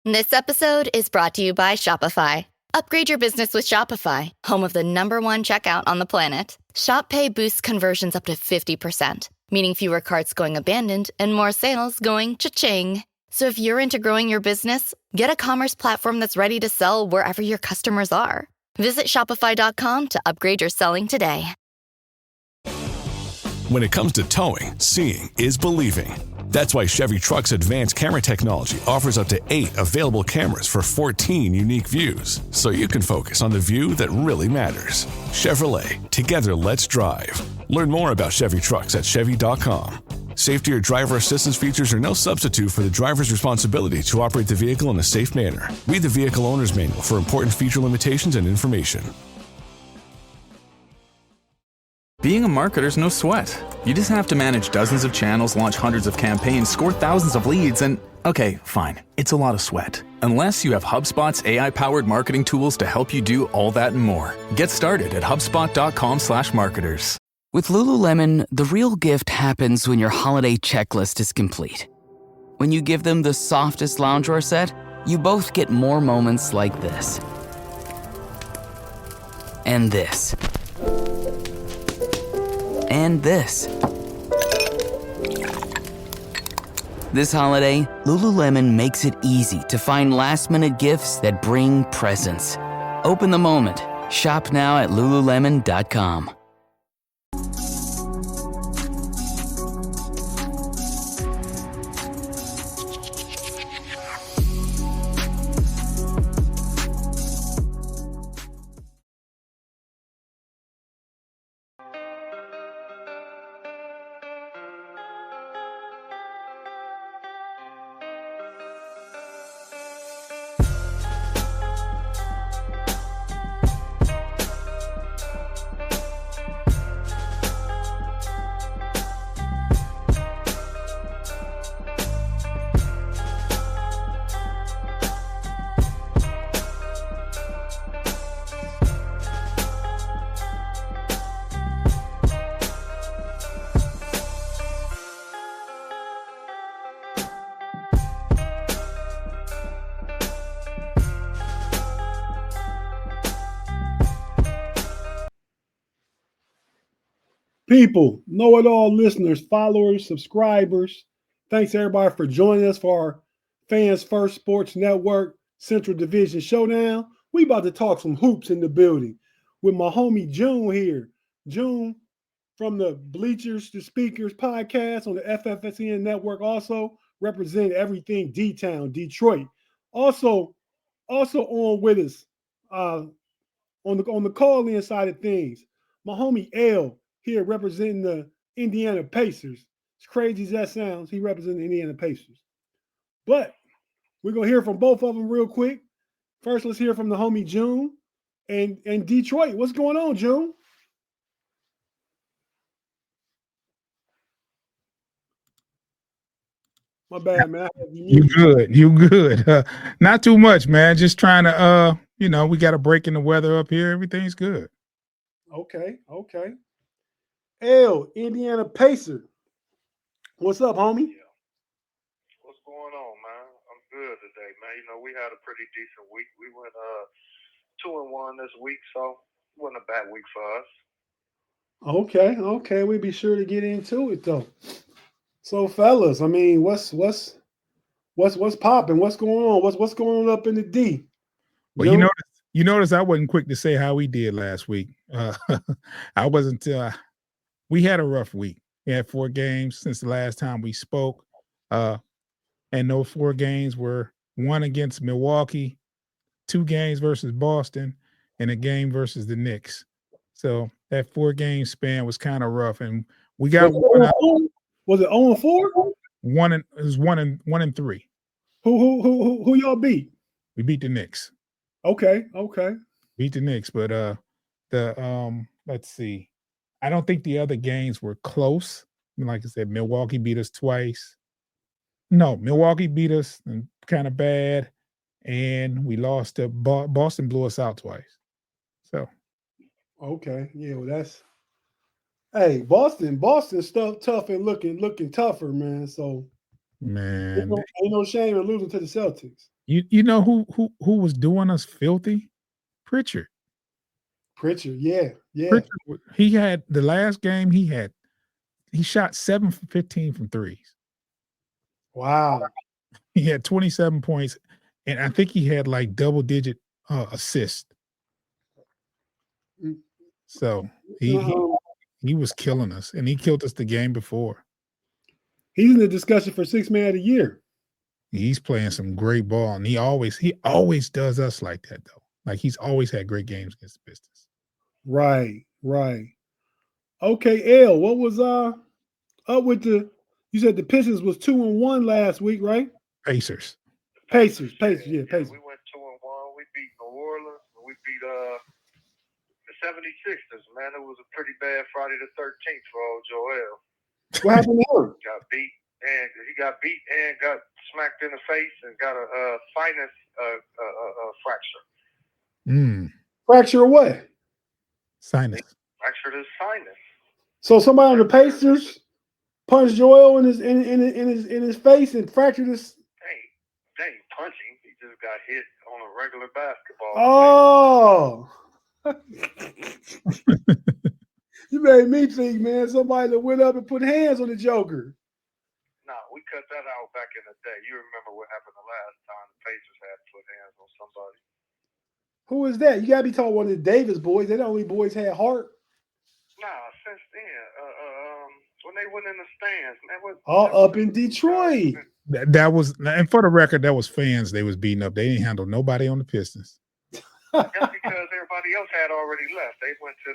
This episode is brought to you by Shopify. Upgrade your business with Shopify, home of the #1 checkout on the planet. Shop Pay boosts conversions up to 50%, meaning fewer carts going abandoned and more sales going cha-ching. So if you're into growing your business, get a commerce platform that's ready to sell wherever your customers are. Visit shopify.com to upgrade your selling today. When it comes to towing, seeing is believing. That's why Chevy Truck's advanced camera technology offers up to 8 available cameras for 14 unique views, so you can focus on the view that really matters. Chevrolet, together let's drive. Learn more about Chevy Trucks at Chevy.com. Safety or driver assistance features are no substitute for the driver's responsibility to operate the vehicle in a safe manner. Read the vehicle owner's manual for important feature limitations and information. Being a marketer's no sweat. You just have to manage dozens of channels, launch hundreds of campaigns, score thousands of leads, and okay, fine, it's a lot of sweat. Unless you have HubSpot's AI-powered marketing tools to help you do all that and more. Get started at HubSpot.com/marketers. With Lululemon, the real gift happens when your holiday checklist is complete. When you give them the softest loungewear set, you both get more moments like this. And this. And this. This holiday, Lululemon makes it easy to find last-minute gifts that bring presents. Open the moment. Shop now at Lululemon.com. People, know-it-all listeners, followers, subscribers, thanks everybody for joining us for our Fans First Sports Network Central Division Showdown. We about to talk some hoops in the building with my homie June here. June from the Bleachers to Speakers podcast on the FFSN network, also represent everything D-Town, Detroit. Also on with us on the call-in side of things, my homie L here representing the Indiana Pacers. As crazy as that sounds, he represents the Indiana Pacers. But we're going to hear from both of them real quick. First, let's hear from the homie June and Detroit. What's going on, June? My bad, man. You good. Not too much, man. Just trying to, we got a break in the weather up here. Everything's good. Okay. L, Indiana Pacer. What's up, homie? Yeah. What's going on, man? I'm good today, man. We had a pretty decent week. We went 2-1 this week, so it wasn't a bad week for us. Okay. We'll be sure to get into it though. So, fellas, I mean, what's popping? What's going on? What's going on up in the D? Well, you notice I wasn't quick to say how we did last week. I wasn't. We had a rough week. We had 4 games since the last time we spoke, and those 4 games were 1 against Milwaukee, 2 games versus Boston, and a game versus the Knicks. So that 4-game span was kind of rough, and we got Was it 0-4? It was 1-3. Who y'all beat? We beat the Knicks. Okay. Beat the Knicks, but let's see. I don't think the other games were close. Like I said, Milwaukee beat us twice. No, Milwaukee beat us kind of bad, and we lost to Boston. Blew us out twice. So, okay, yeah, well that's. Hey, Boston stuff tough and looking tougher, man. So Man, Ain't no shame in losing to the Celtics. you know who was doing us filthy? Pritchard. Pritchard, yeah. Pritchard, he had the last game he shot 7 for 15 from threes. Wow. He had 27 points, and I think he had like double-digit assists. So he was killing us, and he killed us the game before. He's in the discussion for 6th man of the year. He's playing some great ball, and he always does us like that, though. Like, he's always had great games against the Pistons. Right. Okay, L, what was up with you said the Pistons was 2-1 last week, right? Pacers. Yeah, Pacers. We went 2-1. We beat New Orleans. We beat the 76ers, man. It was a pretty bad Friday the 13th for old Joel. What happened to him? He got beat and got smacked in the face and got a sinus fracture. Fracture what? Sinus. Fractured his sinus. So somebody on the Pacers punched Joel in his face and fractured his. They ain't punching. He just got hit on a regular basketball. Oh. You made me think, man. Somebody that went up and put hands on the Joker. Nah, we cut that out back in the day. You remember what happened the last time the Pacers had put hands on somebody. Who is that? You gotta be talking one of the Davis boys. They're the only boys had heart. Nah, since then, when they went in the stands, that was up in Detroit. That was, and for the record, that was fans they was beating up. They didn't handle nobody on the Pistons. That's because everybody else had already left. They went to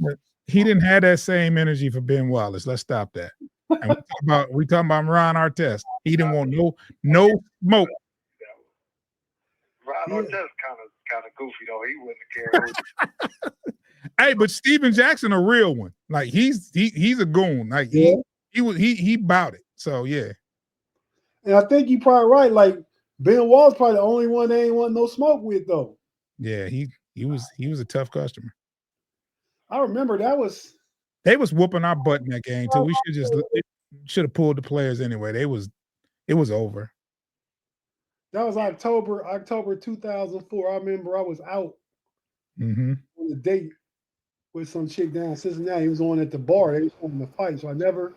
the. He didn't have that same energy for Ben Wallace. Let's stop that. And we talking about Ron Artest. He didn't want no smoke. Ron Artest kind of goofy though. He wouldn't have cared. Hey, but Steven Jackson a real one. Like he's a goon. Like he bought it. So yeah. And I think you're probably right. Like Ben Wallace probably the only one they ain't want no smoke with though. Yeah, he was a tough customer. I remember they was whooping our butt in that game too. We should have pulled the players anyway. It was over. That was October 2004. I remember I was out on a date with some chick down in Cincinnati. He was on at the bar. They was having a fight, so I never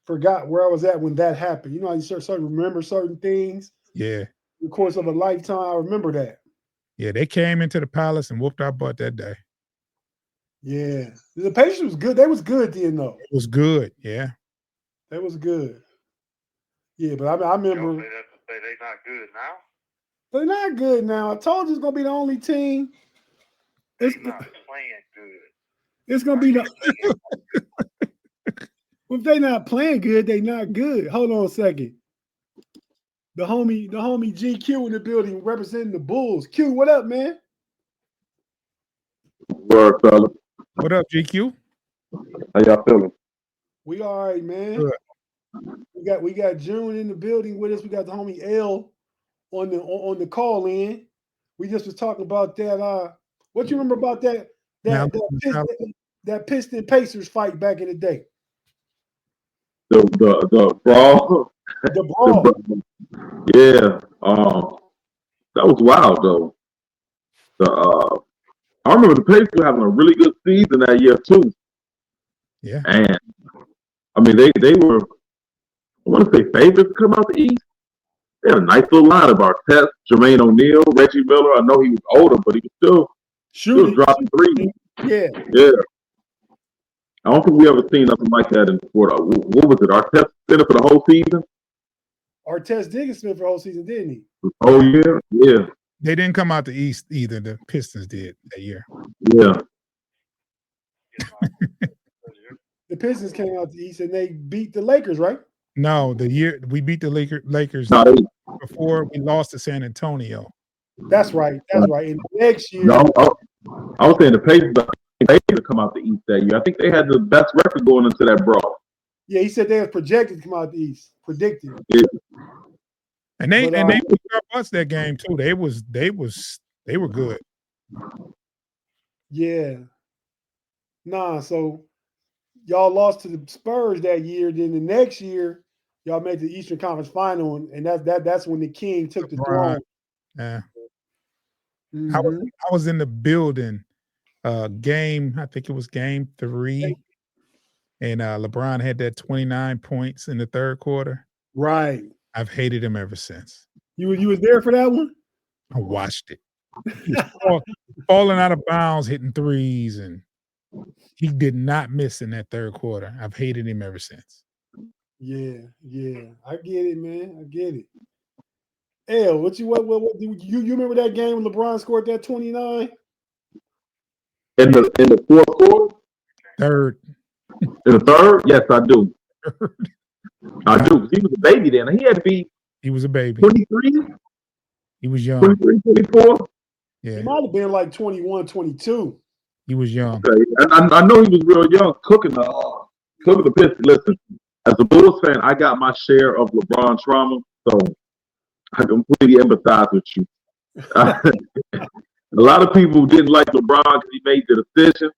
forgot where I was at when that happened. You know how you start to remember certain things. Yeah. In the course of a lifetime, I remember that. Yeah, they came into the Palace and whooped our butt that day. Yeah. The Pacers was good. They was good then, though. It was good, yeah. That was good. Yeah, but I remember. They not good now? They're not good now. I told you it's going to be the only team. It's not playing good. It's going to be the. If they're not playing good, they're not good. Hold on a second. The homie GQ in the building representing the Bulls. Q, what up, man? Word, fella. What up, GQ? How y'all feeling? We all right, man. Good. We got June in the building with us. We got the homie L on the call in. We just was talking about that. What you remember about that Piston Pacers fight back in the day? The brawl. The brawl. Yeah. That was wild though. I remember the Pacers were having a really good season that year too. Yeah. And I mean they were, I want to say, favorites to come out the East. They had a nice little line of Artest, Jermaine O'Neal, Reggie Miller. I know he was older, but he was still dropping threes. Yeah. I don't think we ever seen nothing like that in sport. What was it? Artest spent it for the whole season? Artest did spend for the whole season, didn't he? Oh, yeah. Yeah. They didn't come out the East either. The Pistons did that year. Yeah. The Pistons came out the East and they beat the Lakers, right? No, the year we beat the Lakers before we lost to San Antonio. That's right. And the next year. No, I was saying the Pacers to come out the East that year. I think they had the best record going into that brawl. Yeah, he said they was projected to come out the East. Predicted. Yeah. And they beat our butts that game too. They were good. Yeah. Nah, so y'all lost to the Spurs that year. Then the next year, Y'all made the Eastern Conference Final, and that's when the King took the throne. Yeah. Mm-hmm. I was in the building. Game, I think it was game 3, and LeBron had that 29 points in the third quarter. Right. I've hated him ever since. You was there for that one? I watched it. He's falling out of bounds, hitting threes, and he did not miss in that third quarter. I've hated him ever since. Yeah. I get it, man. I get it. What you remember that game when LeBron scored that 29? In the fourth quarter? Third. In the third? Yes, I do. I do. He was a baby then. He had to be. He was a baby. 23? He was young. 23, 24? Yeah. He might have been like 21, 22. He was young. Okay. I know he was real young, cooking the Pistons. Listen, as a Bulls fan, I got my share of LeBron trauma, so I completely empathize with you. A lot of people didn't like LeBron because he made the decision.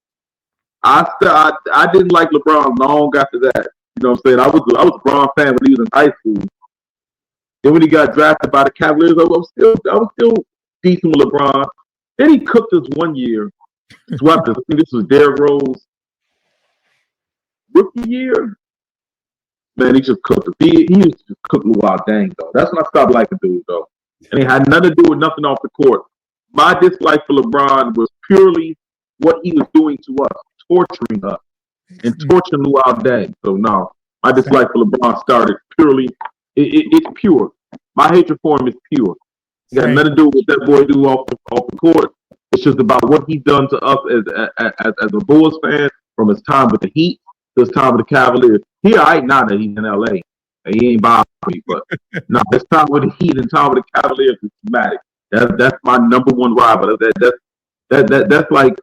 I didn't like LeBron long after that. You know what I'm saying? I was a LeBron fan when he was in high school. Then when he got drafted by the Cavaliers, I was still decent with LeBron. Then he cooked us one year. Swept us. I think this was Derrick Rose rookie year. Man, he just cooked us. He used to just cook Luau Dang, though. That's when I stopped liking dude, though. And it had nothing to do with nothing off the court. My dislike for LeBron was purely what he was doing to us, torturing us, and torturing Luau Dang. So, no, my dislike for LeBron started purely, it's pure. My hatred for him is pure. It got nothing to do with what that boy do off the court. It's just about what he's done to us as a Bulls fan from his time with the Heat to his time with the Cavaliers. He all right now that he's in L.A. And he ain't bothering me, but no, this time with the Heat and time with the Cavaliers is dramatic. That's my number one rival. That's like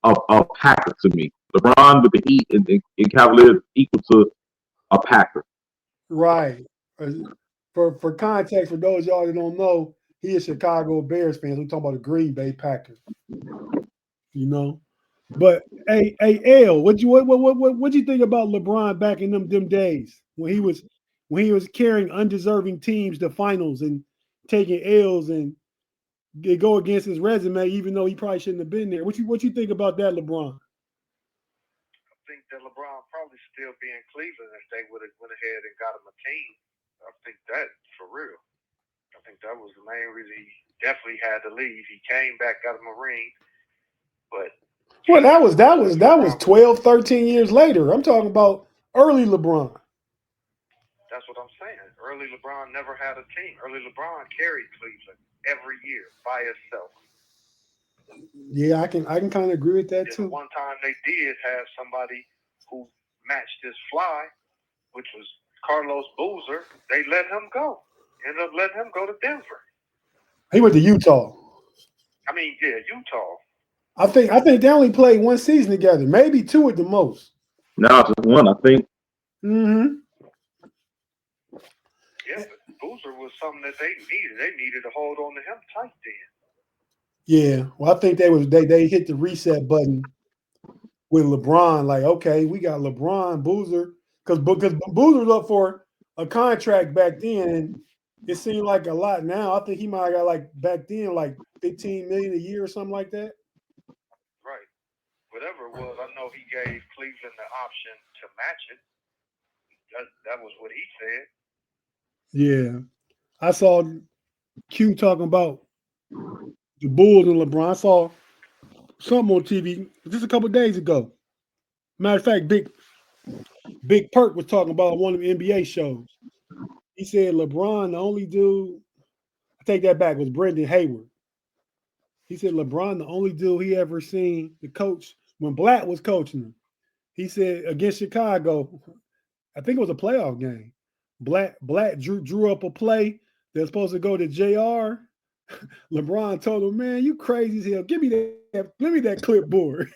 a Packer to me. LeBron with the Heat and Cavaliers equal to a Packer. Right. For context, for those y'all that don't know, he is Chicago Bears fans. We're talking about the Green Bay Packers. You know? But hey, L, what you think about LeBron back in them days when he was carrying undeserving teams to finals and taking L's and they go against his resume, even though he probably shouldn't have been there. What you think about that, LeBron? I think that LeBron probably still be in Cleveland if they would have went ahead and got him a team. I think that for real. I think that was the main reason he definitely had to leave. He came back, got him a ring, but that was 12, 13 years later. I'm talking about early LeBron. That's what I'm saying. Early LeBron never had a team. Early LeBron carried Cleveland every year by himself. Yeah, I can kind of agree with that too. One time they did have somebody who matched his fly, which was Carlos Boozer. They let him go. Ended up letting him go to Denver. He went to Utah. Utah. I think they only played one season together, maybe two at the most. No, just one, I think. Mm-hmm. Yeah, but Boozer was something that they needed. They needed to hold on to him tight then. Yeah, well, I think they hit the reset button with LeBron. Like, okay, we got LeBron, Boozer, because Boozer was up for a contract back then, and it seemed like a lot now. I think he might have got like back then like $15 million a year or something like that. Right. Whatever it was, I know he gave Cleveland the option to match it. That was what he said. Yeah. I saw Q talking about the Bulls and LeBron. I saw something on TV just a couple of days ago. Matter of fact, Big Perk was talking about one of the NBA shows. He said LeBron, the only dude, I take that back, was Brendan Hayward. He said LeBron, the only dude he ever seen the coach when Blatt was coaching him. He said against Chicago, I think it was a playoff game. Blatt drew up a play that's supposed to go to JR. LeBron told him, "Man, you crazy as hell. Give me that clipboard."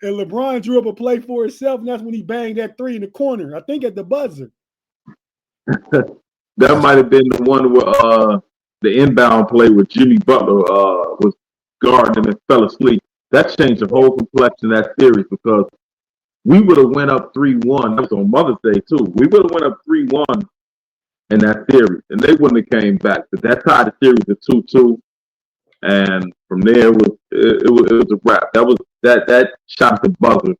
And LeBron drew up a play for himself, and that's when he banged that three in the corner. I think at the buzzer. That might have been the one where the inbound play where Jimmy Butler was guarding him and fell asleep. That changed the whole complexion of that series because we would have went up 3-1. That was on Mother's Day too. We would have went up 3-1 in that series, and they wouldn't have came back. But that tied the series to 2-2, and from there it was a wrap. That shot at the buzzer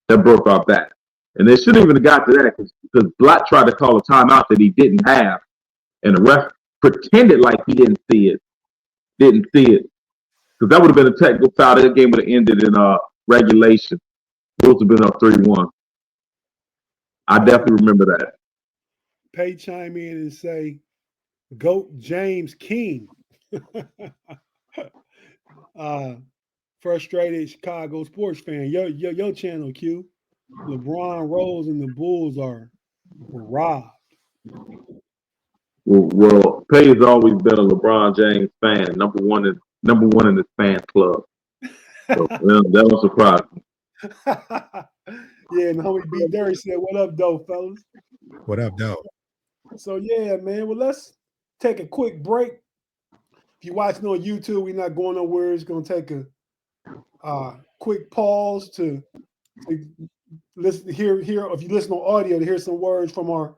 that broke our back, and they shouldn't even have got to that because Black tried to call a timeout that he didn't have, and the ref pretended like he didn't see it, because that would have been a technical foul. That game would have ended in regulation. It would have been up 3-1. I definitely remember that. Pay chime in and say, GOAT James King. Frustrated Chicago sports fan. Your channel, Q. LeBron Rose and the Bulls are robbed. Well, Pay has always been a LeBron James fan, number one in his fan club. So that was surprising. Yeah, and homie B Derry said, "What up, though, fellas?" What up, though? So yeah, man. Well, let's take a quick break. If you're watching on YouTube, we're not going nowhere. It's gonna take a quick pause to listen. Hear. If you listen on audio, to hear some words from our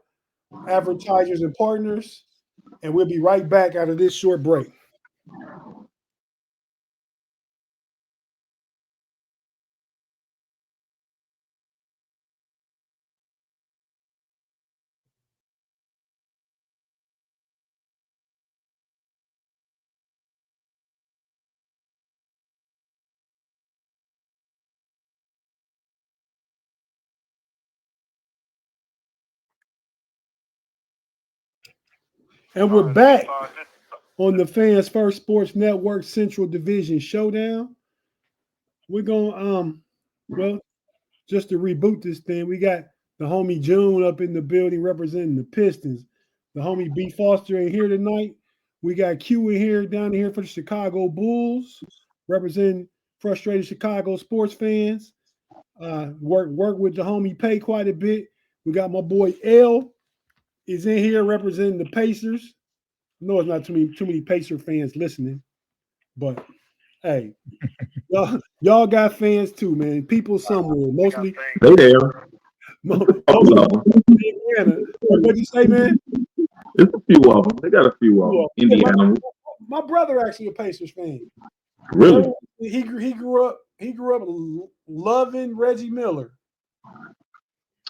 advertisers and partners, and we'll be right back after this short break. And we're back on the Fans First Sports Network Central Division Showdown. We're going well, just to reboot this thing, we got the homie June up in the building representing the Pistons. The homie B Foster ain't here tonight. We got Q in here, down here for the Chicago Bulls, representing frustrated Chicago sports fans. Work with the homie Pay quite a bit. We got my boy L is in here representing the Pacers. I know it's not too many Pacer fans listening, but hey, y'all got fans too, man. People somewhere, mostly they there. Mostly Indiana. What'd you say, man? There's a few of them. They got a few of them. Indiana. My brother actually a Pacers fan. Really? He grew up loving Reggie Miller.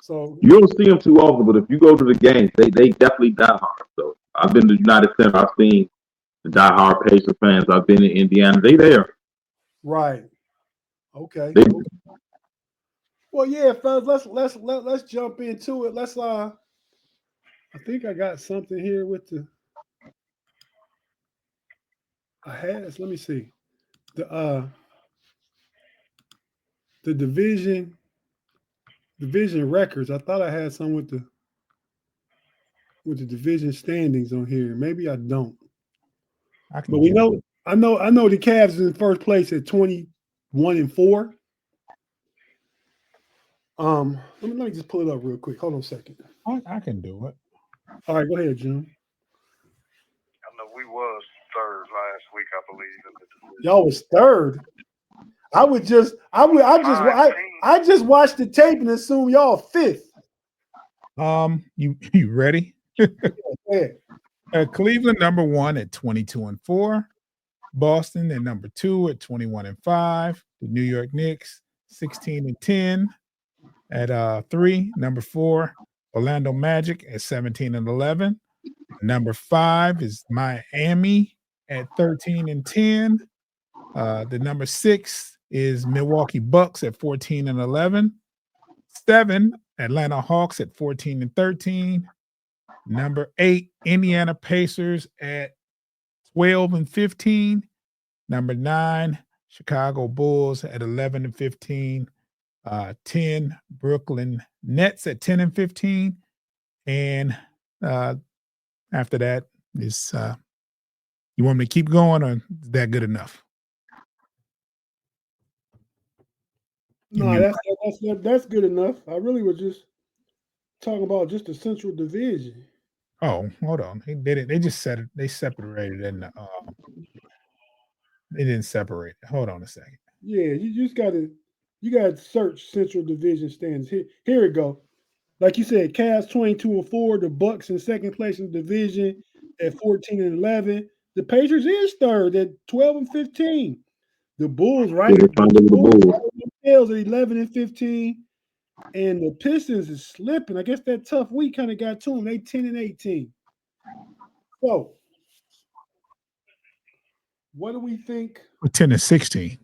So you don't see them too often, but if you go to the games, they definitely die hard. So I've been to the United Center. I've seen the diehard Pacer fans. I've been in Indiana. They there. Right. Okay. Well, yeah, fellas, let's jump into it. Let's I think I got something here with let me see. The division records. I thought I had some with the division standings on here. Maybe I don't. But I know the Cavs is in first place at 21-4. Let me just pull it up real quick. Hold on a second. I can do it. All right, go ahead, Jim. I know we was third last week, I believe. Y'all was third. I just watched the tape and assume y'all fifth. You ready? Yeah. Cleveland number 1 at 22-4. Boston at number 2 at 21-5. The New York Knicks 16-10 at 3. Number 4, Orlando Magic at 17-11. Number 5 is Miami at 13-10. The number 6 is Milwaukee Bucks at 14-11. 7, Atlanta Hawks at 14-13. Number 8, Indiana Pacers at 12-15. Number 9, Chicago Bulls at 11-15. 10, Brooklyn Nets at 10-15. And after that is you want me to keep going, or is that good enough? No, that's good enough. I really was just talking about just the Central Division. Oh, hold on. They just said it. They separated in the they didn't separate it. Hold on a second. Yeah, you just gotta You got to search Central Division standings. Here we go. Like you said, Cavs 22-4, the Bucks in second place in the division at 14-11. The Pacers is third at 12-15. The Bulls right Yeah, the Bulls. Tails at 11-15. And the Pistons is slipping. I guess that tough week kind of got to them. They 10-18. So, what do we think? 10-16.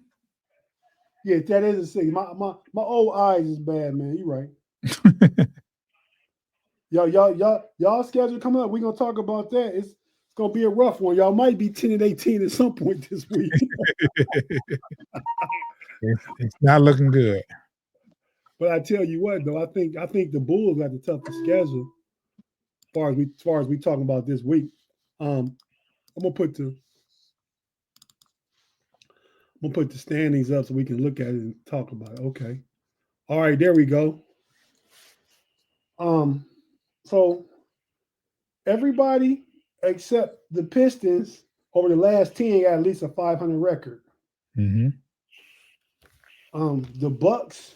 Yeah, that is a 6. My old eyes is bad, man. You're right. Y'all schedule coming up. We're gonna talk about that. It's gonna be a rough one. Y'all might be 10-18 at some point this week. It's not looking good. But I tell you what, though, I think the Bulls got the toughest schedule as far as we talking about this week. I'm gonna put the standings up so we can look at it and talk about it. Okay. All right, there we go. So everybody except the Pistons over the last 10 got at least a 500 record. Mm-hmm. The Bucks.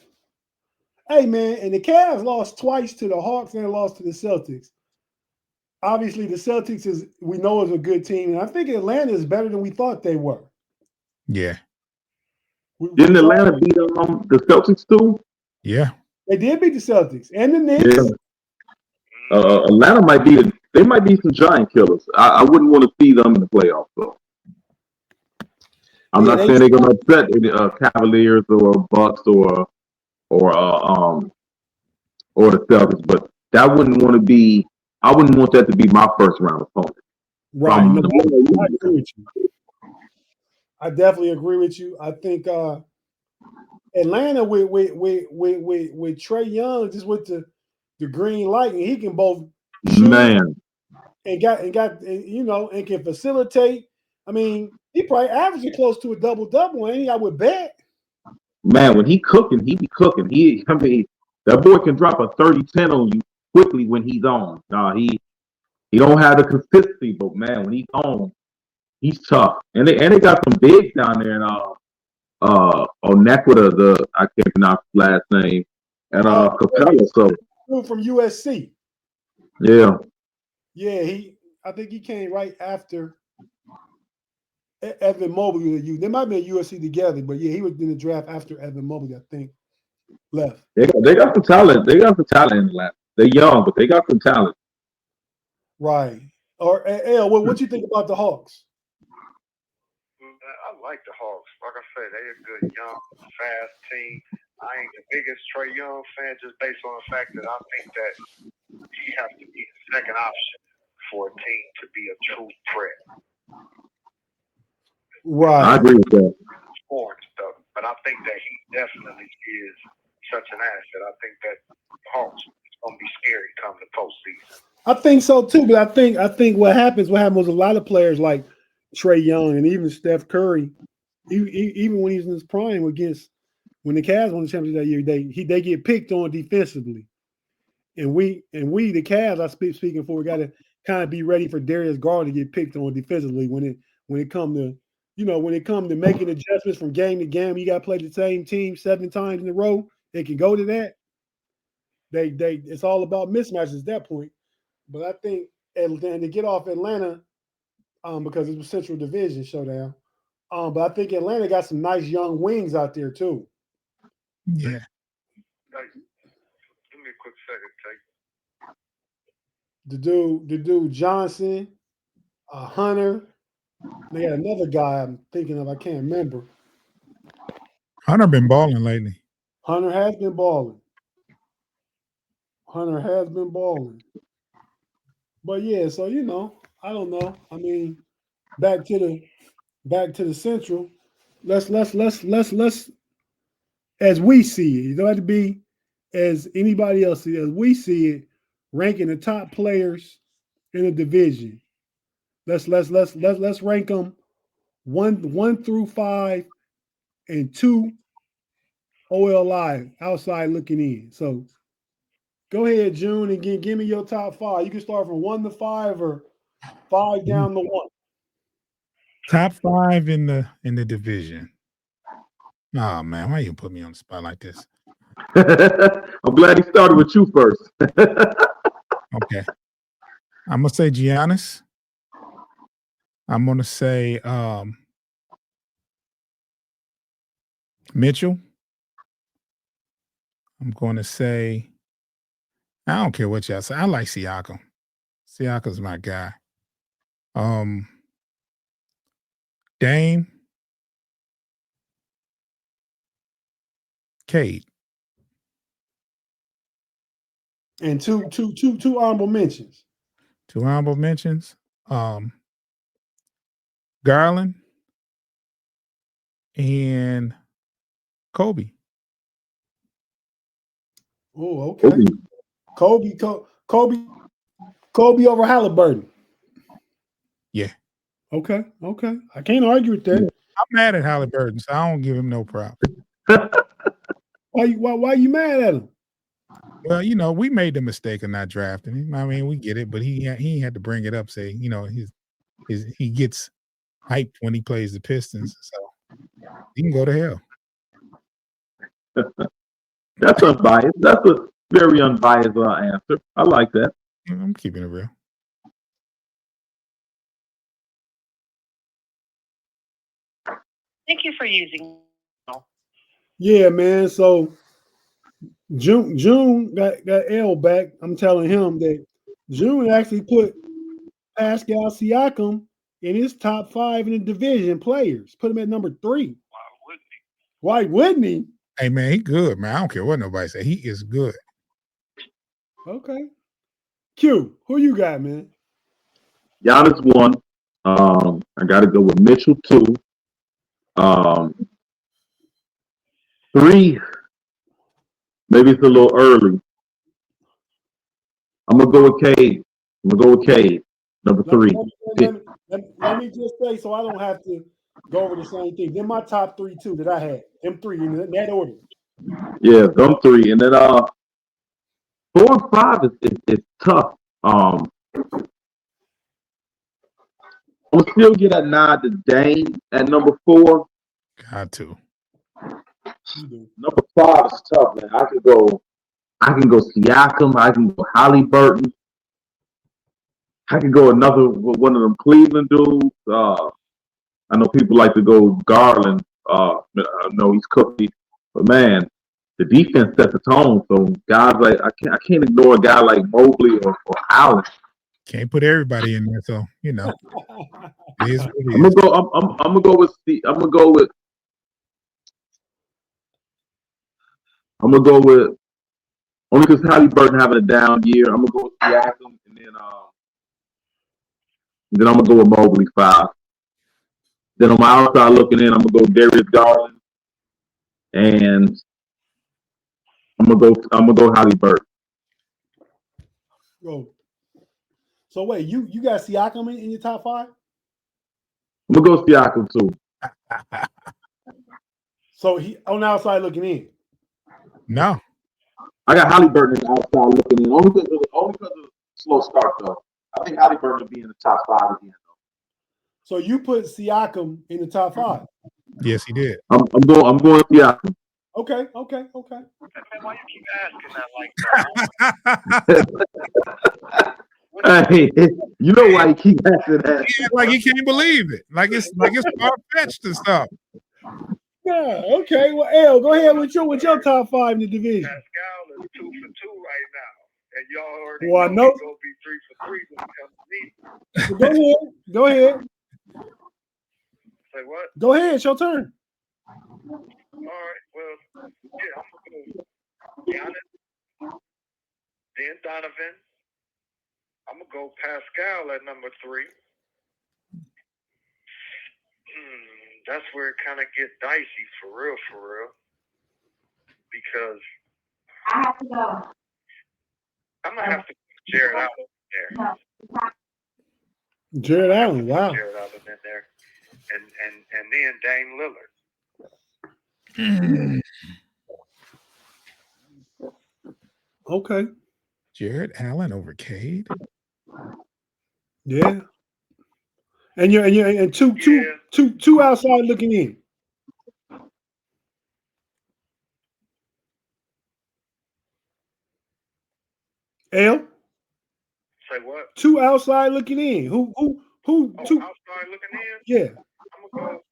Hey man, and the Cavs lost twice to the Hawks and lost to the Celtics. Obviously, the Celtics is a good team, and I think Atlanta is better than we thought they were. Yeah. Didn't Atlanta beat the Celtics too? Yeah. They did beat the Celtics and the Knicks. Yeah. Atlanta might be some giant killers. I wouldn't want to see them in the playoffs though. I'm not saying they're going to upset the Cavaliers or Bucks or the Celtics, but I wouldn't want that to be my first round opponent. Right. I agree with you. I definitely agree with you. I think Atlanta with Trae Young just with the green light, and he can both shoot and can facilitate. I mean, he probably averaging close to a double-double, ain't he? I would bet. Man, when he cooking, he be cooking. That boy can drop a 30-10 on you quickly when he's on. He don't have the consistency, but man, when he's on, he's tough. And they got some bigs down there in Onequita, I can't pronounce his last name, and Capella. So from USC. Yeah. Yeah, I think he came right after Evan Mobley. They might be at USC together, but yeah, he was in the draft after Evan Mobley, I think, left. They got some talent. They got some talent in Atlanta. They're young, but they got some talent. Right. Or El, what you think about the Hawks? I like the Hawks. Like I said, they're a good, young, fast team. I ain't the biggest Trae Young fan just based on the fact that I think that he has to be the second option for a team to be a true threat. Right. I agree with that. Scoring stuff, but I think that he definitely is such an asset. I think that Hawks is going to be scary come the postseason. I think so too, but I think what happened was a lot of players like Trae Young and even Steph Curry, even when he's in his prime when the Cavs won the championship that year, they get picked on defensively, and we the Cavs speaking for, we got to kind of be ready for Darius Garland to get picked on defensively when it come to making adjustments from game to game. You got to play the same team 7 times in a row. They can go to that. It's all about mismatches at that point. But I think to get off Atlanta, because it was Central Division Showdown. But I think Atlanta got some nice young wings out there too. Yeah. Hey, give me a quick second, Tate. The dude Johnson, Hunter. They got another guy I'm thinking of. I can't remember. Hunter been balling lately. Hunter has been balling. But yeah, so I don't know. I mean, back to the Central. Let's as we see it. You don't have to be as anybody else sees it. As we see it, ranking the top players in the division. Let's rank them 1 through 5 and 2 OLI outside looking in. So go ahead, June, and give me your top 5. You can start from 1 to 5 or 5 down to 1. Top 5 in the division. Oh man, why you put me on the spot like this? I'm glad he started with you first. Okay. I'm gonna say Giannis. I'm gonna say Mitchell. I'm gonna say I don't care what y'all say. I like Siakam. Siakam's my guy. Dame. Cade. And two honorable mentions. 2 honorable mentions. Garland and Kobe. Oh, okay. Kobe over Halliburton. Yeah. Okay. I can't argue with that. I'm mad at Halliburton, so I don't give him no props. Why you mad at him? Well, you know, we made the mistake of not drafting him. I mean, we get it, but he had to bring it up. Say, you know, he gets hyped when he plays the Pistons, so he can go to hell. That's unbiased. That's a very unbiased answer. I like that. I'm keeping it real. Thank you for using. Yeah, man. So June got L back. I'm telling him that June actually put Pascal Siakam in his top 5 in the division players. Put him at number 3. Why wouldn't he? Hey man, he good, man. I don't care what nobody say. He is good. Okay. Q, who you got, man? Giannis 1. I got to go with Mitchell 2. 3. Maybe it's a little early. I'm gonna go with Cade. Number 3. Let me just say, so I don't have to go over the same thing. They're my top 3 too that I had. Them 3 in that order. Yeah, them 3, and then 4 and 5 is tough. I'm gonna still get a nod to Dame at number 4. Got to. Number 5 is tough, man. I can go Siakam. I can go Halliburton. I can go another one of them Cleveland dudes. I know people like to go Garland. I know he's cookie, but man, the defense sets the tone. So guys like I can't ignore a guy like Mobley or Allen. Can't put everybody in there, so you know. It is what it is. I'm gonna go with only because Halliburton having a down year. I'm gonna go with Siakam, and then I'm gonna go with Mobley 5. Then on my outside looking in, I'm gonna go Darius Garland, and I'm gonna go Halliburton. Oh. So wait, you got Siakam in your top 5? I'm gonna go Siakam too. So he on the outside looking in. No. I got Halliburton on the outside looking in. Only because of the slow start though. I think Halliburton will be in the top 5 again. So you put Siakam in the top 5? Yes, he did. I'm going Siakam. Okay. Man, why you keep asking that like that? Hey, you know why he keep asking that? Yeah, like he can't believe it. Like it's far-fetched and stuff. Yeah, okay. Well, L, go ahead with your top 5 in the division. Pascal is 2 for 2 right now. And y'all already well, I know he's gonna be 3 for 3 when it comes to me. Go ahead. Say what? Go ahead, it's your turn. All right, well, yeah, I'm gonna go Giannis, then Donovan. I'm gonna go Pascal at number 3. That's where it kind of get dicey for real, because I have to go. I'm gonna have to put Jared Allen there. Jared Allen, wow. Jared Allen in there, and then Dame Lillard. Okay. Jared Allen over Cade? Yeah. And two outside looking in. L. Say what? Two outside looking in. Who? Oh, two? outside looking in? Yeah. I'm going to go.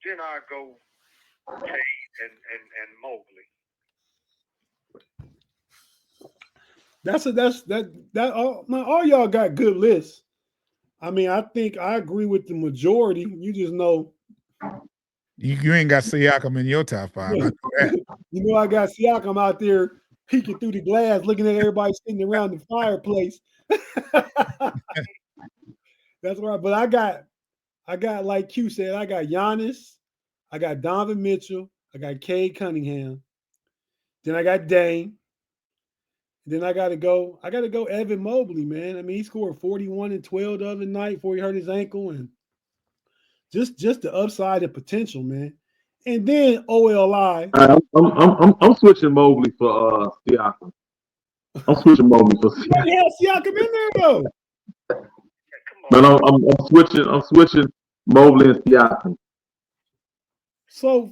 Then I go Tate and Mobley. All y'all got good lists. I mean, I think I agree with the majority. You just know you ain't got Siakam in your top 5. yeah. I know that. You know, I got Siakam out there peeking through the glass, looking at everybody sitting around the fireplace. That's right. But I got like Q said, I got Giannis, I got Donovan Mitchell, I got Cade Cunningham, then I got Dame. Then I gotta go Evan Mobley, man. I mean, he scored 41 and 12 the other night before he hurt his ankle, and just the upside and potential, man. And then OLI. I'm switching Mobley for Siakam. I'm switching Mobley for Siakam. Yeah, Siakam in there though. But I'm switching Mobley and Siakam. So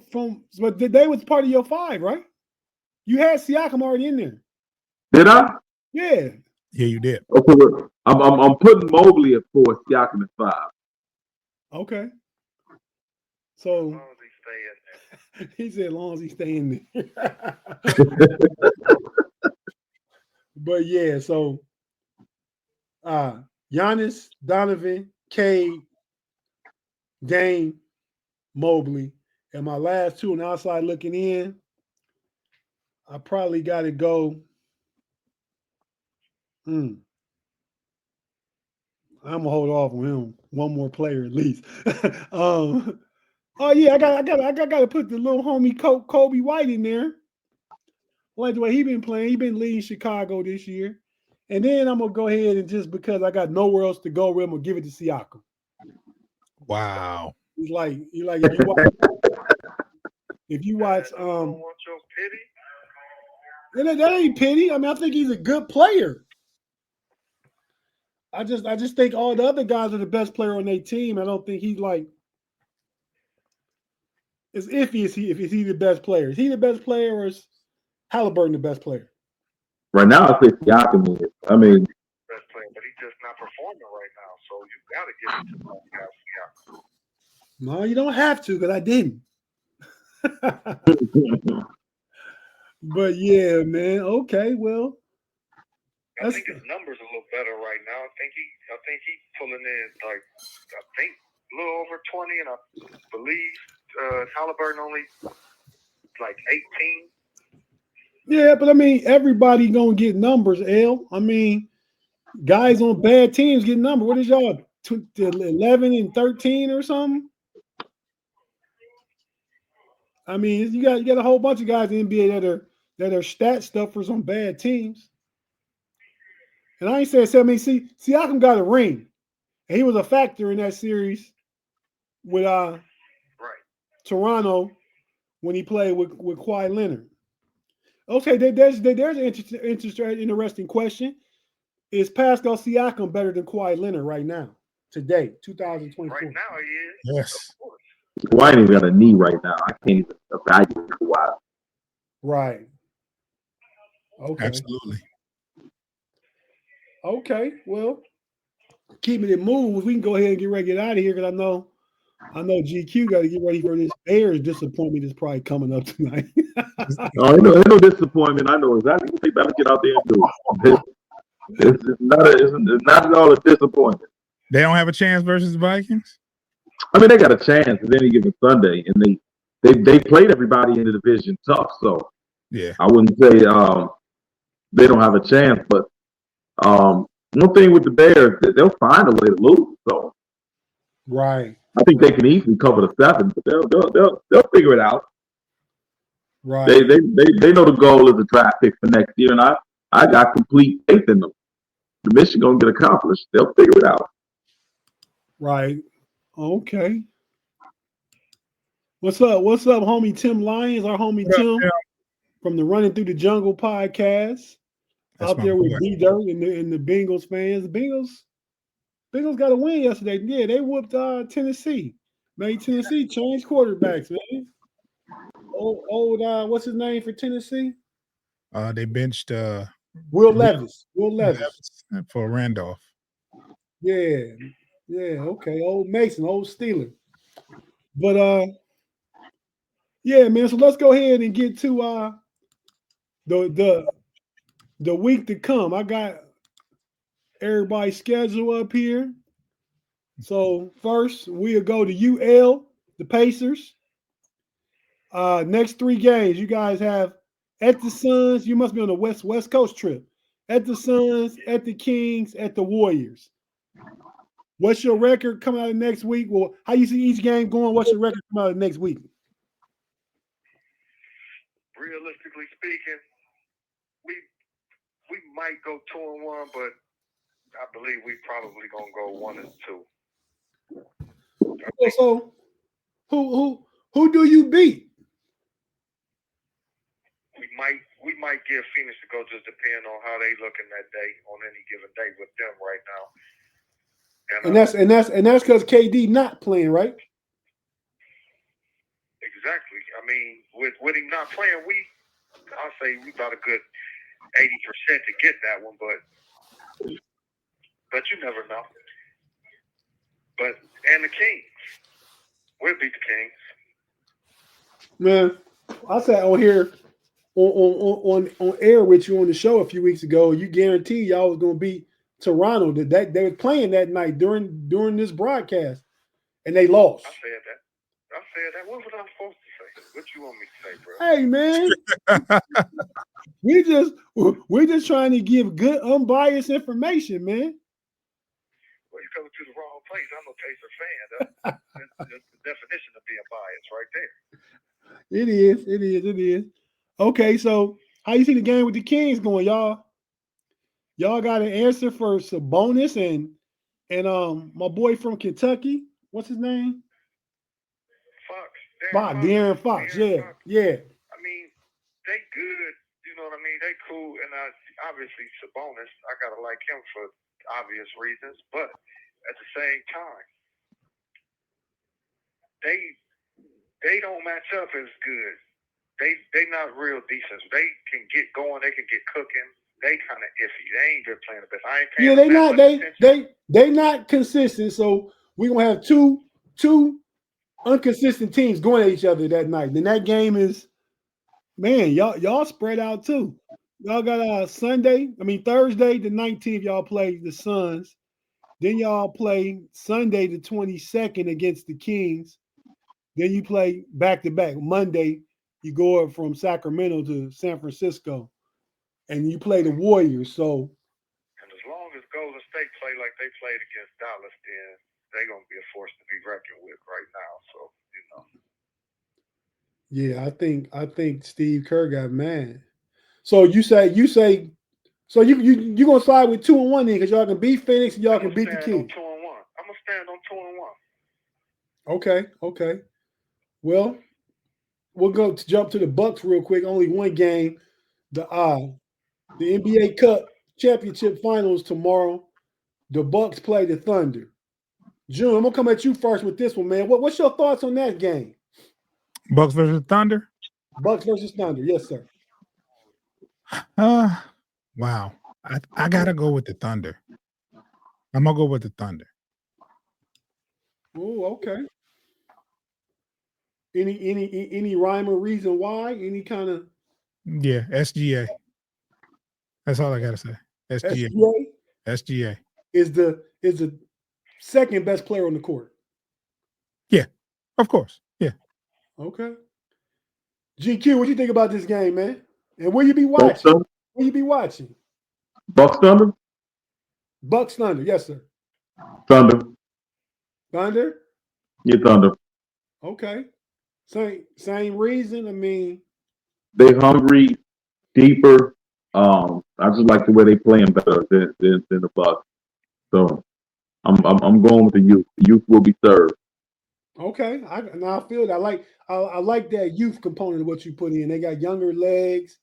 but they was part of your 5, right? You had Siakam already in there. Did I? Yeah. Yeah, you did. Okay, I'm putting Mobley at 4, Siakam at 5. Okay. So as long as he stay in there. He said, as long as he stay in there. But yeah, so Giannis, Donovan, Cade, Dame, Mobley, and my last 2 on the outside looking in. I probably got to go. I'm gonna hold off on him. One more player at least. Oh yeah, I got to put the little homie Kobe White in there. Like the way he been playing, he been leading Chicago this year. And then I'm gonna go ahead and just because I got nowhere else to go, I'm gonna give it to Siakam. Wow. He's like if you watch don't want your pity. That ain't pity. I mean, I think he's a good player. I just think all the other guys are the best player on their team. I don't think he's like it's iffy if he's the best player. Is he the best player or is Halliburton the best player? Right now, I think Siakam is. I mean, Best player, but he's just not performing right now. So you got to give it to Siakam. No, you don't have to, because I didn't. But yeah, man. Okay, well. I think his numbers a little better right now. I think he's pulling in like a little over 20, and I believe Halliburton only like 18. Yeah, but I mean, everybody gonna get numbers, L. I mean, guys on bad teams get numbers. What is y'all 11 and 13 or something? I mean, you got a whole bunch of guys in the NBA that are stat stuffers on bad teams. And I ain't saying, I mean, Siakam got a ring, and he was a factor in that series with Toronto when he played with Kawhi Leonard. Okay, there's an interesting question. Is Pascal Siakam better than Kawhi Leonard right now, today, 2024? Right now, he is. Yes. Kawhi ain't even got a knee right now. I can't even evaluate Kawhi. Right. Okay. Absolutely. Okay. Well, keeping it moving, we can go ahead and get ready to get out of here because I know GQ got to get ready for this Bears disappointment that's probably coming up tonight. No, ain't no disappointment. I know exactly what they better get out there and do. It's not at all a disappointment. They don't have a chance versus the Vikings? I mean, they got a chance at any given Sunday, and they played everybody in the division tough. So yeah, I wouldn't say they don't have a chance. But one thing with the Bears, they'll find a way to lose. So right, I think they can easily cover the 7, but they'll figure it out. Right, they know the goal is a draft pick for next year, and I got complete faith in them. The mission gonna get accomplished. They'll figure it out. Right. Okay. What's up, homie Tim Lyons? Our homie Tim from the Running Through the Jungle podcast. That's out there with boy. D-Dirt and the Bengals fans. The Bengals got a win yesterday. Yeah, they whooped Tennessee. Made Tennessee change quarterbacks, man. Old what's his name for Tennessee? They benched Will Levis. Will Levis. For Randolph. Yeah. Yeah. Okay. Old Mason, old Steeler. But yeah, man. So let's go ahead and get to the week to come. I got everybody's schedule up here. So first we'll go to UL, the Pacers. Next 3 games, you guys have at the Suns. You must be on the West Coast trip. At the Suns, at the Kings, at the Warriors. What's your record coming out of next week? Well, how you see each game going? What's your record coming out of next week? Realistically speaking, we might go 2-1, but I believe we probably gonna go 1-2. So who do you beat? We might give Phoenix to go, just depending on how they looking that day on any given day with them right now. And that's because KD not playing, right? Exactly. I mean, with him not playing, I'll say we about a good 80% to get that one, but you never know. And the Kings, we'll beat the Kings. Man, I sat on here on air with you on the show a few weeks ago. You guaranteed y'all was gonna beat Toronto. That they were playing that night during this broadcast, and they lost. I said that. What was I supposed to say? What you want me to say, bro? Hey, man, we're just trying to give good, unbiased information, man. Well, you're coming to the wrong place. I'm a Pacer fan. That's the definition of being biased right there. It is. Okay, so how you see the game with the Kings going, y'all? Y'all got an answer for Sabonis and my boy from Kentucky. What's his name? De'Aaron Fox. Yeah. I mean, they good. You know what I mean? They cool, and obviously Sabonis, I gotta like him for obvious reasons, but at the same time, they don't match up as good. They not real decent. They can get going. They can get cooking. They kind of iffy. They ain't been playing the best. I ain't paying. They not consistent. So we gonna have two inconsistent teams going at each other that night. Then that game is, man, y'all spread out too. Y'all got Thursday the 19th. Y'all play the Suns. Then y'all play Sunday the 22nd against the Kings. Then you play back to back. Monday you go up from Sacramento to San Francisco, and you play the Warriors. So, and as long as Golden State play like they played against Dallas, then they're gonna be a force to be reckoned with right now. So yeah, I think Steve Kerr got mad. So you say, so you gonna side with 2-1 then, because y'all can beat Phoenix and y'all can beat the Kings. I'm gonna stand on 2-1. Okay. Well, we'll go to jump to the Bucks real quick. Only one game. The NBA Cup Championship Finals tomorrow. The Bucks play the Thunder. June, I'm gonna come at you first with this one, man. What's your thoughts on that game? Bucks versus Thunder? Bucks versus Thunder, yes, sir. Wow. I gotta go with the Thunder. I'm gonna go with the Thunder. Oh, okay. Any rhyme or reason why? Any kind of SGA. That's all I gotta say. SGA is the second best player on the court. Yeah, of course. Yeah. Okay. GQ, what do you think about this game, man? And will you be watching? Bucks Thunder? Bucks Thunder, yes, sir. Thunder? Yeah, Thunder. Okay. Same reason. I mean, they hungry, deeper. I just like the way they playing better than the Bucks. So I'm going with the youth. The youth will be served. Okay, I feel that. I like that youth component of what you put in. They got younger legs.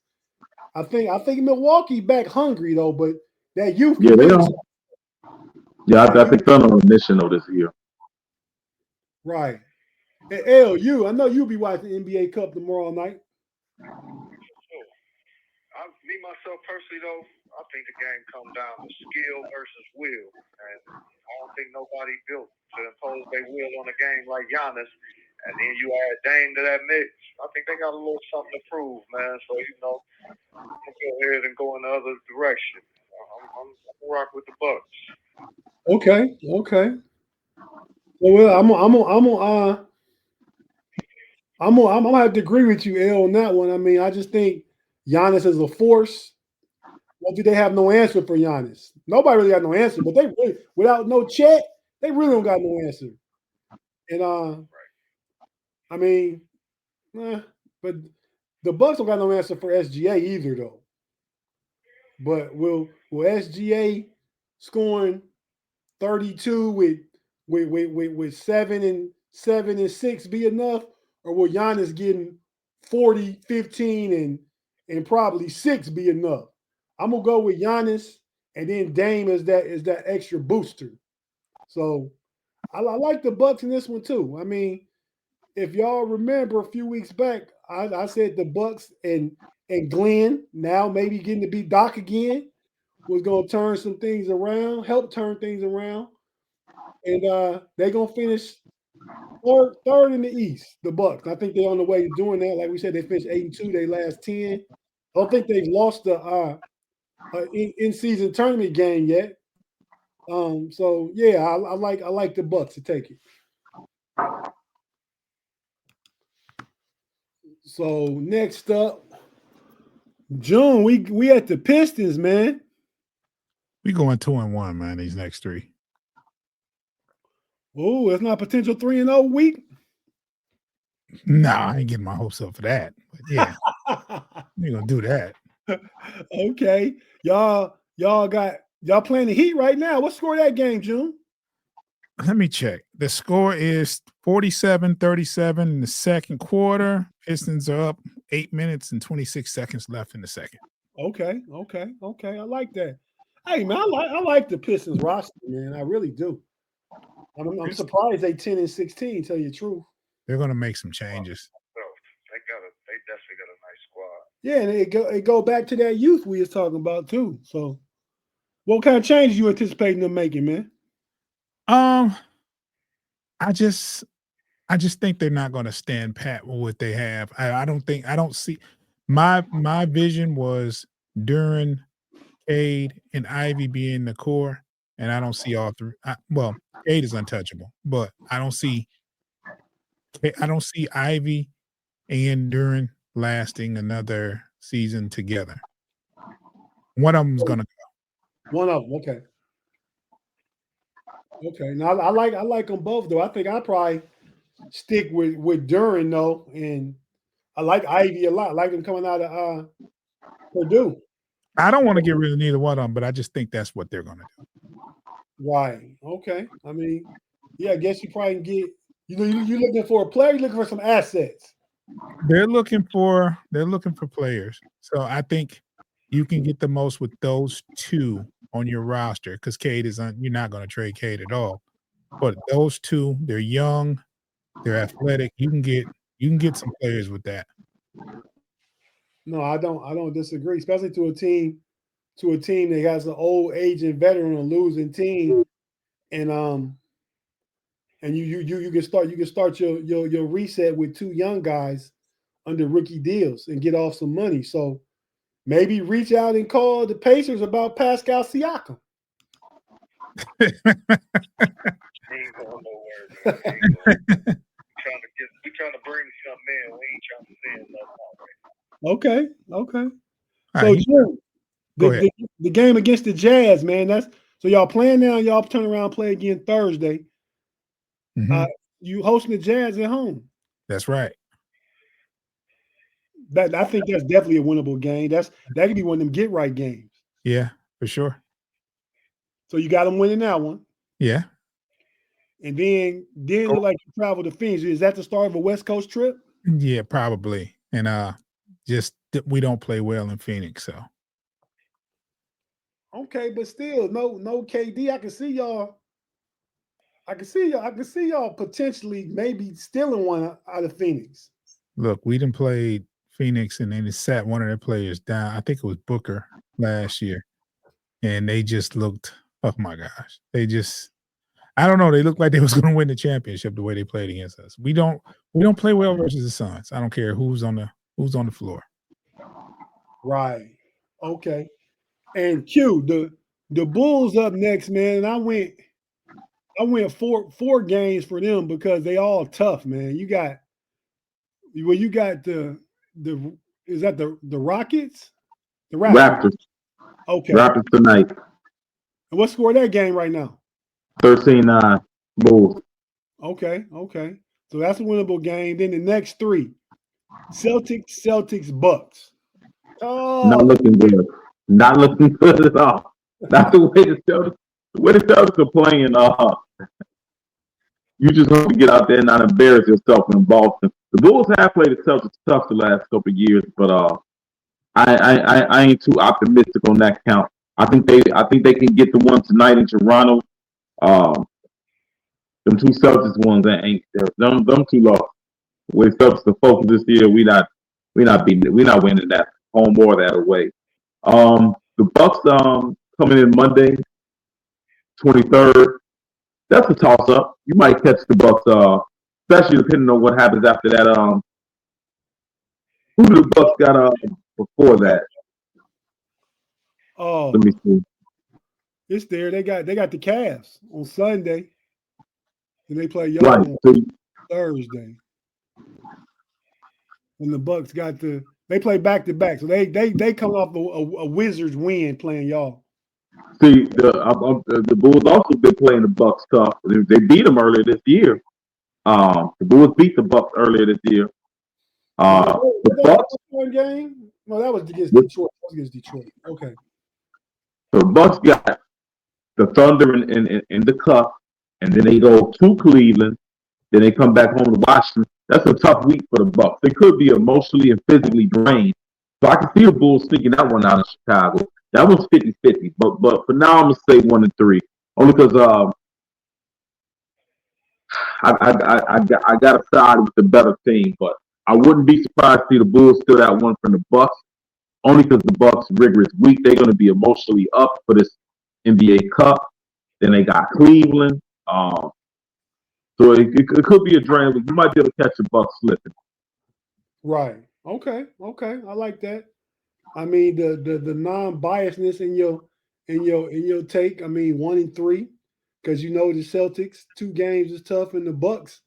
I think Milwaukee back hungry though, but that youth. Yeah, they are. Yeah, I think Thunder on a mission though this year. Right. Hey, LU, I know you'll be watching the NBA Cup tomorrow night. Me myself personally though, I think the game comes down to skill versus will, and I don't think nobody built to impose their will on a game like Giannis. And then you add Dame to that mix. I think they got a little something to prove, man. So I'm gonna go ahead and go in the other direction. I'm gonna rock with the Bucks. Okay. Well, I'm gonna have to agree with you, L, on that one. I mean, I just think Giannis is a force. Well, do they have no answer for Giannis? Nobody really got no answer, but they really, without no Chet, they really don't got no answer. And I mean, but the Bucks don't got no answer for SGA either, though. But will SGA scoring 32 with 7 and 6 be enough, or will Giannis getting 40, 15, and probably 6 be enough? I'm gonna go with Giannis, and then Dame is that extra booster. So I like the Bucks in this one too. I mean, if y'all remember a few weeks back, I said the Bucks and Glenn, now maybe getting to be Doc again, was gonna turn some things around, help turn things around, and they're gonna finish third in the East. The Bucks. I think they're on the way to doing that. Like we said, they finished 8-2. They last 10. I don't think they've lost the in-season tournament game yet. So yeah, I like the Bucks to take it. So next up, June, we at the Pistons, man. We going 2-1, man. These next 3. Oh, it's not potential 3-0 week. Nah, I ain't getting my hopes up for that. But yeah, we gonna do that. Okay, y'all playing the Heat right now. What score that game, June? Let me check. The score is 47-37 in the second quarter. Pistons are up 8 minutes and 26 seconds left in the second. Okay. I like that. Hey man, I like the Pistons roster, man. I really do. I'm surprised they 10-16. Tell you the truth. They're gonna make some changes. They definitely got a nice squad. Yeah, and it go back to that youth we was talking about too. So, what kind of changes you anticipating them making, man? I just think they're not going to stand pat with what they have. I don't see my vision was during Cade and Ivy being the core, and I don't see all 3. Well, Cade is untouchable, but I don't see Ivy and Duran lasting another season together. One of them's gonna go. One of them, okay. Okay. Now I like them both though. I think I probably stick with Duran though, and I like Ivy a lot. I like him coming out of Purdue. I don't want to get rid of neither one of them, but I just think that's what they're gonna do. Right. Okay. I mean, yeah, I guess you probably can get you're looking for a player, you're looking for some assets. They're looking for players. So I think you can get the most with those 2 on your roster because Cade you're not going to trade Cade at all. But those 2, they're young, they're athletic. You can get some players with that. No, I don't disagree, especially to a team that has an old aging veteran, a losing team, and you can start your reset with 2 young guys under rookie deals and get off some money. So maybe reach out and call the Pacers about Pascal Siakam. He ain't going nowhere. Man. We trying to bring something in. We ain't trying to send nothing Okay. Right, So Jim, the game against the Jazz, man. So y'all playing now. Y'all turn around and play again Thursday. Mm-hmm. You hosting the Jazz at home. That's right. I think that's definitely a winnable game. That could be one of them get right games. Yeah, for sure. So you got them winning that one. Yeah. And then look like you travel to Phoenix. Is that the start of a West Coast trip? Yeah, probably. And just we don't play well in Phoenix, so. Okay, but still, no KD. I can see y'all potentially maybe stealing one out of Phoenix. Look, we didn't play Phoenix and then it sat one of their players down. I think it was Booker last year. and they just looked, oh my gosh, I don't know. They looked like they was going to win the championship the way they played against us. We don't play well versus the Suns. I don't care who's on the floor. Right. Okay. And Q, the Bulls up next, man. And I went four games for them because they all tough, man. You got the is that the Rockets? The Raptors. Okay. Raptors tonight. And what score that game right now? 13-9 Bulls. Okay. So that's a winnable game. Then the next three: Celtics, Bucks. Oh, Not looking good. Not looking good at all. Not the way the Celtics are playing. You just hope to get out there and not embarrass yourself in Boston. The Bulls have played the Celtics tough the last couple of years, but I ain't too optimistic on that count. I think they can get the one tonight in Toronto. Them two Celtics ones that ain't them two lost. With Celtics to focus this year, we're not winning that home or that away. The Bucks coming in Monday, 23rd. That's a toss up. You might catch the Bucks, especially depending on what happens after that. Who do the Bucks got before that? Oh, let me see. It's there. They got the Cavs on Sunday, and they play y'all Right. on Thursday. And the Bucks they play back to back, so they come off a Wizards win playing y'all. See, the Bulls also been playing the Bucks tough. They beat them earlier this year. The Bulls beat the Bucks earlier this year. The Bucks one game. No, that was against Detroit. Okay. The Bucks got the Thunder in the Cup, and then they go to Cleveland. Then they come back home to Washington. That's a tough week for the Bucks. They could be emotionally and physically drained. So I can see the Bulls sneaking that one out of Chicago. That one's 50-50. But for now, I'm gonna say 1-3, only because I got to side with the better team. But I wouldn't be surprised to see the Bulls steal that one from the Bucks, only because the Bucks' rigorous week. They're going to be emotionally up for this NBA Cup. Then they got Cleveland. So it could be a drain, but you might be able to catch the Bucks slipping. Right. Okay. I like that. I mean the non-biasness in your take. I mean 1-3, because the Celtics 2 games is tough, and the Bucks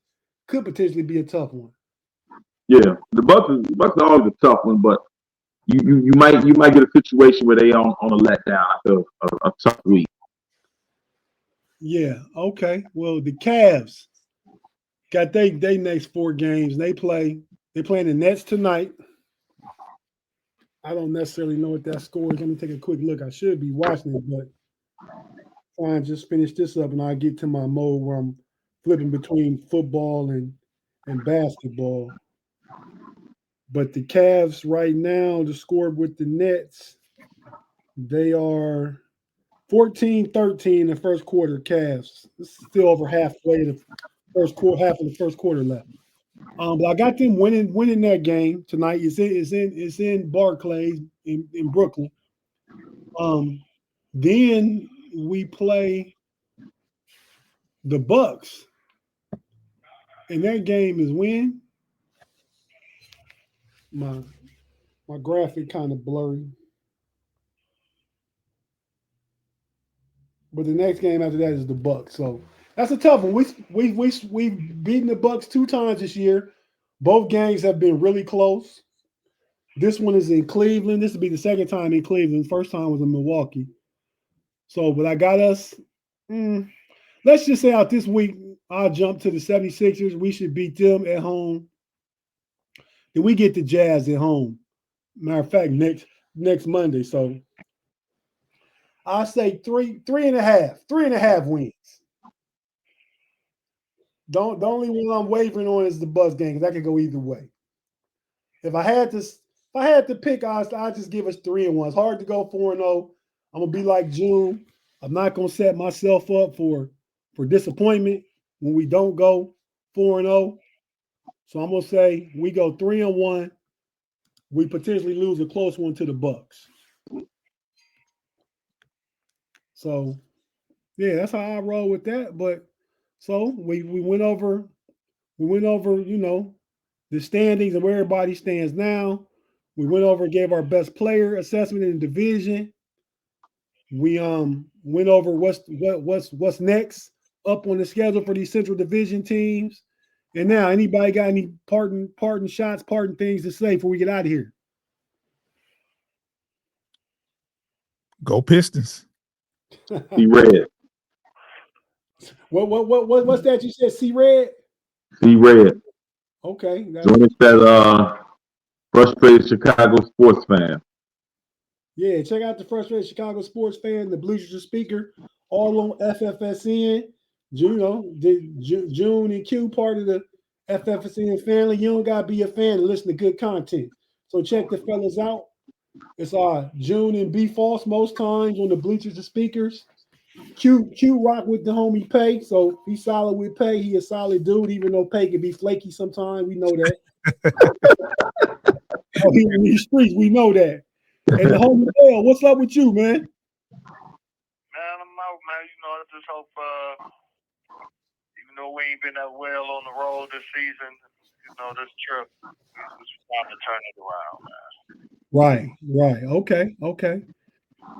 could potentially be a tough one. Yeah, the Bucks are always a tough one, but you might get a situation where they on a letdown after a tough week. Yeah. Okay. Well, the Cavs got they next 4 games. They playing the Nets tonight. I don't necessarily know what that score is. Let me take a quick look. I should be watching it, but fine, just finish this up and I'll get to my mode where I'm flipping between football and basketball. But the Cavs right now, the score with the Nets, they are 14-13 in the first quarter. Cavs. It's still over halfway the first quarter, half of the first quarter left. But I got them winning that game tonight. It's in Barclays in Brooklyn. Then we play the Bucks, and that game is when my graphic kind of blurry. But the next game after that is the Bucks. So that's a tough one. We've beaten the Bucks 2 times this year. Both games have been really close. This one is in Cleveland. This will be the second time in Cleveland. First time was in Milwaukee. So, but I got us. Let's just say out this week, I'll jump to the 76ers. We should beat them at home. Then we get the Jazz at home. Matter of fact, next Monday. So I'll say 3.5 wins. The only one I'm wavering on is the Bucks game, because that could go either way. If I had to pick, I'll just give us 3-1. It's hard to go 4-0. I'm gonna be like June. I'm not gonna set myself up for disappointment when we don't go 4-0. So I'm gonna say we go 3-1. We potentially lose a close one to the Bucks. So yeah, that's how I roll with that. But so we went over the standings and where everybody stands now. We went over and gave our best player assessment in the division. We went over what's next up on the schedule for these Central Division teams. And now, anybody got any parting shots, parting things to say before we get out of here? Go Pistons. See red. What's that you said? See red? See red. Okay. Join that frustrated Chicago sports fan. Yeah, check out the frustrated Chicago sports fan, the Bleachers and Speaker, all on FFSN. June and Q part of the FFSN family. You don't gotta be a fan to listen to good content. So check the fellas out. It's June and B False most times on the Bleachers and Speakers. Q rock with the homie Pay, so he's solid with Pay. He a solid dude, even though Pay can be flaky sometimes. We know that. Here in these streets, we know that. And the homie L, what's up with you, man? Man, I'm out, man. I just hope, even though we ain't been that well on the road this season, this trip, it's time to turn it around, man. Right. Okay.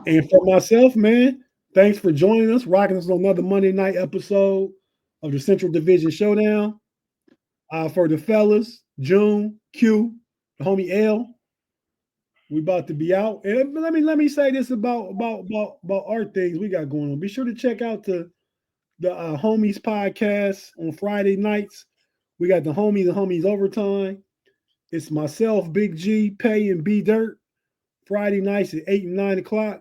And for myself, man, thanks for joining us, rocking us on another Monday night episode of the Central Division Showdown. For the fellas, June, Q, the homie L, we about to be out. And let me say this about our things we got going on. Be sure to check out the Homies podcast on Friday nights. We got the Homies Overtime. It's myself, Big G, Pay, and B Dirt. Friday nights at 8 and 9 o'clock.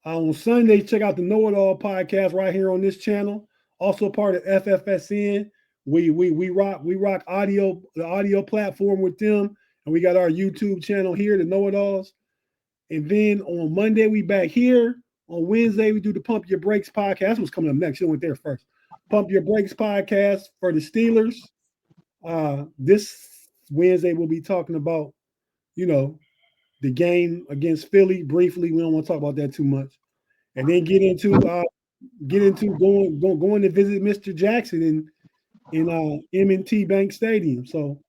On Sunday, check out the Know It All podcast right here on this channel. Also part of FFSN. We rock audio, the audio platform with them. And we got our YouTube channel here, the Know It Alls. And then on Monday, we back here. On Wednesday, we do the Pump Your Brakes podcast. That's what's coming up next. You went there first. Pump Your Brakes podcast for the Steelers. This Wednesday, we'll be talking about, the game against Philly briefly. We don't want to talk about that too much. And then get into going to visit Mr. Jackson in M&T Bank Stadium. So,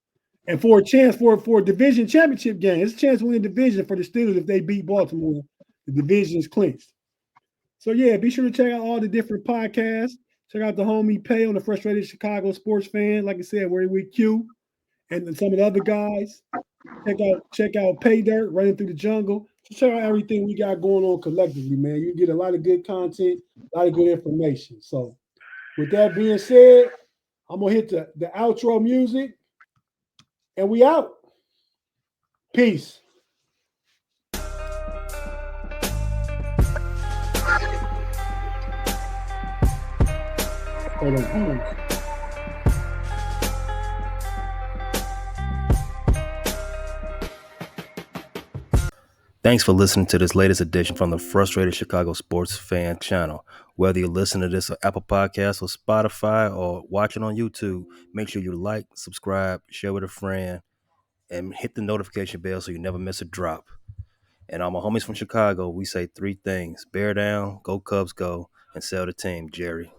and for a chance for a division championship game, it's a chance to win the division for the Steelers if they beat Baltimore. The division is clinched. So yeah, be sure to check out all the different podcasts. Check out the homie Pay on the Frustrated Chicago Sports Fan. Like I said, we're with Q and some of the other guys. Check out Pay Dirt, Running Through the Jungle. Just check out everything we got going on collectively, man. You get a lot of good content, a lot of good information. So with that being said, I'm gonna hit the outro music and we out. Peace. Hold on. Thanks for listening to this latest edition from the Frustrated Chicago Sports Fan channel. Whether you listen to this on Apple Podcasts or Spotify or watching on YouTube, make sure you like, subscribe, share with a friend, and hit the notification bell so you never miss a drop. And all my homies from Chicago, we say three things: bear down, go Cubs go, and sell the team, Jerry.